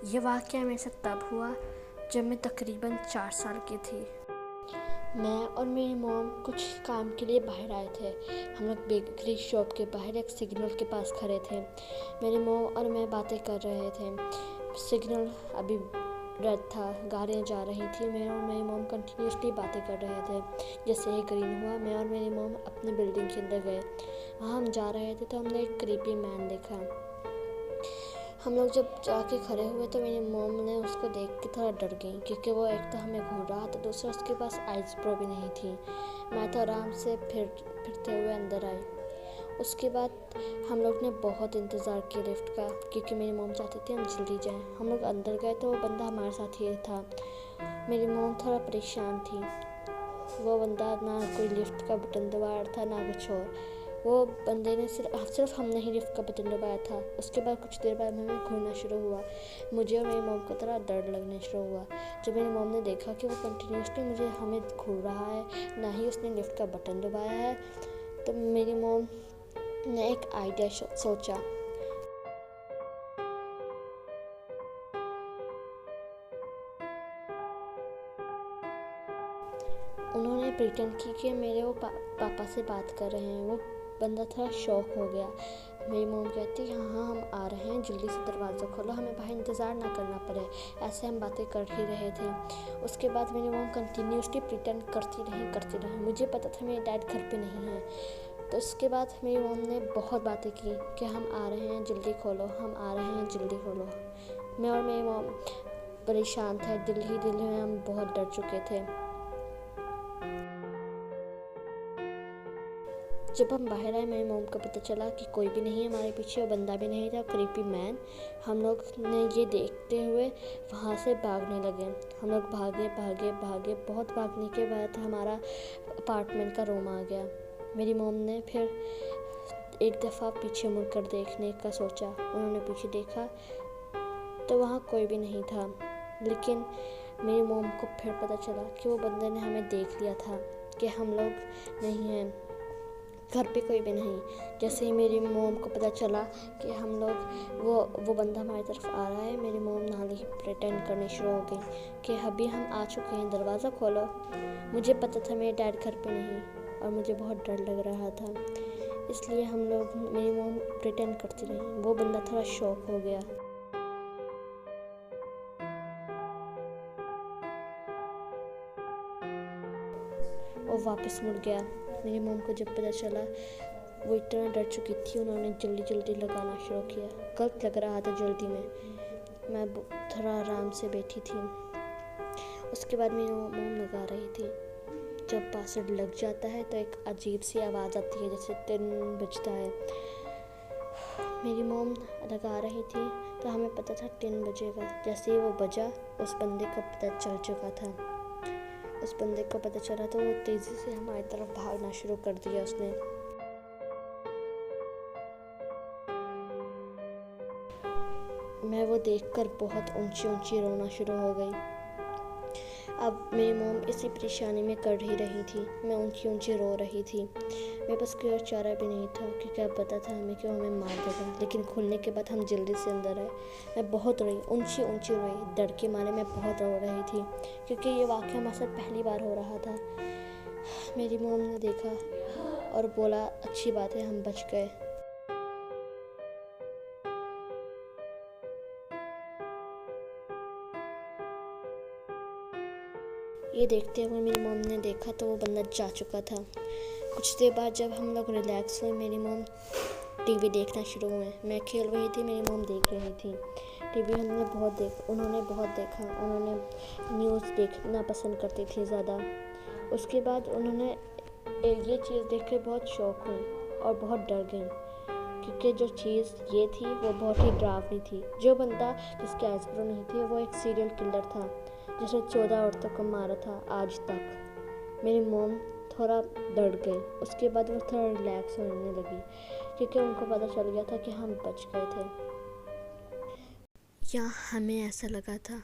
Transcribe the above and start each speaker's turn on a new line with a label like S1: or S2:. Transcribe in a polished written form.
S1: ये वाक़या मेरे साथ तब हुआ जब मैं तकरीबन 4 साल की थी। मैं और मेरी मॉम कुछ काम के लिए बाहर आए थे। हम लोग बेकरी शॉप के बाहर एक सिग्नल के पास खड़े थे। मेरी मॉम और मैं बातें कर रहे थे। सिग्नल अभी रेड था, गाड़ियाँ जा रही थी। मैं और मेरी मॉम कंटिन्यूसली बातें कर रहे थे। जैसे ही ग्रीन हुआ, मैं और मेरी मॉम अपनी बिल्डिंग के अंदर गए। वहाँ हम जा रहे थे तो हमने एक क्रीपी मैन देखा। हम लोग जब जाके खड़े हुए तो मेरी मॉम ने उसको देख के थोड़ा डर गई, क्योंकि वो एक तो हमें घूर रहा था, दूसरा उसके पास आइस प्रो भी नहीं थी। मैं तो आराम से फिरते हुए अंदर आई। उसके बाद हम लोग ने बहुत इंतज़ार किया लिफ्ट का, क्योंकि मेरी मॉम चाहती थी हम जल्दी जाएं। हम लोग अंदर गए तो वो बंदा हमारे साथ ही था। मेरी मॉम थोड़ा परेशान थी। वो बंदा ना कोई लिफ्ट का बटन दबा रहा था ना कुछ और। वो बंदे ने सिर्फ हमने ही लिफ्ट का बटन दबाया था। उसके बाद कुछ देर बाद हमें घूरना शुरू हुआ। मुझे और मेरी मॉम को थोड़ा डर लगने शुरू हुआ। जब मेरी मॉम ने देखा कि वो कंटिन्यूसली हमें घूर रहा है, ना ही उसने लिफ्ट का बटन दबाया है, तो मेरी मॉम ने एक आइडिया सोचा। उन्होंने प्रिटेंड की कि मेरे वो पापा से बात कर रहे हैं। वो बंदा थोड़ा शॉक हो गया। मेरी मॉम कहती, हाँ हम आ रहे हैं, जल्दी से दरवाज़ा खोलो, हमें बाहर इंतज़ार ना करना पड़े। ऐसे हम बातें कर ही रहे थे। उसके बाद मेरी मॉम कंटिन्यूसली प्रिटेंड करती रही। मुझे पता था मेरे डैड घर पे नहीं है। तो उसके बाद मेरी मॉम ने बहुत बातें की कि हम आ रहे हैं, जल्दी खोलो, हम आ रहे हैं, जल्दी खोलो। मैं और मेरी मॉम परेशान थे। दिल में हम बहुत डर चुके थे। जब हम बाहर आए, मेरी मॉम को पता चला कि कोई भी नहीं है हमारे पीछे, वो बंदा भी नहीं था, क्रीपी मैन। हम लोग ने ये देखते हुए वहाँ से भागने लगे। हम लोग भागे। बहुत भागने के बाद हमारा अपार्टमेंट का रूम आ गया। मेरी मॉम ने फिर एक दफ़ा पीछे मुड़कर देखने का सोचा। उन्होंने पीछे देखा तो वहाँ कोई भी नहीं था। लेकिन मेरी मॉम को फिर पता चला कि वो बंदे ने हमें देख लिया था, कि हम लोग नहीं हैं, घर पे कोई भी नहीं। जैसे ही मेरी मॉम को पता चला कि हम लोग वो बंदा हमारी तरफ आ रहा है, मेरी मॉम नाल ही प्रिटेंड करनी शुरू हो गई कि अभी हम आ चुके हैं, दरवाज़ा खोलो। मुझे पता था मेरे डैड घर पे नहीं, और मुझे बहुत डर लग रहा था। इसलिए मेरी मॉम प्रिटेंड करती रही। वो बंदा थोड़ा शॉक हो गया। और वापस मुड़ गया। मेरी मॉम को जब पता चला, वो इतना डर चुकी थी, उन्होंने जल्दी लगाना शुरू किया। गलत लग रहा था जल्दी में। मैं थोड़ा आराम से बैठी थी। उसके बाद मेरी मॉम लगा रही थी। जब पासवर्ड लग जाता है तो एक अजीब सी आवाज़ आती है, जैसे 3 बजता है। मेरी मॉम लगा रही थी तो हमें पता था 3 बजेगा। जैसे ही वो बजा, उस बंदे को पता चल चुका था। उस बंदे को पता चला तो वो तेज़ी से हमारी तरफ भागना शुरू कर दिया उसने। मैं वो देखकर बहुत ऊंची रोना शुरू हो गई। अब मेरी मॉम इसी परेशानी में कर ही रही थी। मैं ऊंची रो रही थी। मेरे पास कोई और चारा भी नहीं था, क्योंकि अब पता था हमें कि वो हमें मार देगा। लेकिन खुलने के बाद हम जल्दी से अंदर आए। मैं बहुत रोई, ऊंची रोई। डर के मारे मैं बहुत रो रही थी, क्योंकि ये वाक़या हमारे साथ पहली बार हो रहा था। मेरी मॉम ने देखा और बोला, अच्छी बात है, हम बच गए। ये देखते हुए मेरी मॉम ने देखा तो वो बंदा जा चुका था। कुछ देर बाद जब हम लोग रिलैक्स हुए, मेरी मॉम टीवी देखना शुरू हुए। मैं खेल रही थी, मेरी मॉम देख रही थी टीवी। उन्होंने बहुत देखा। उन्होंने न्यूज़ देखना पसंद करती थी ज़्यादा। उसके बाद उन्होंने ये चीज़ देख कर बहुत शौक हुई और बहुत डर गई, क्योंकि जो चीज़ ये थी वो बहुत ही डरावनी थी। जो बंदा जिसके आइस प्रो नहीं थे, वो एक सीरियल किलर था, जिसने 14 औरतों को मारा था आज तक। मेरी मॉम थोड़ा डर गई। उसके बाद वो थोड़ा रिलैक्स होने लगी, क्योंकि उनको पता चल गया था कि हम बच गए थे। या हमें ऐसा लगा था।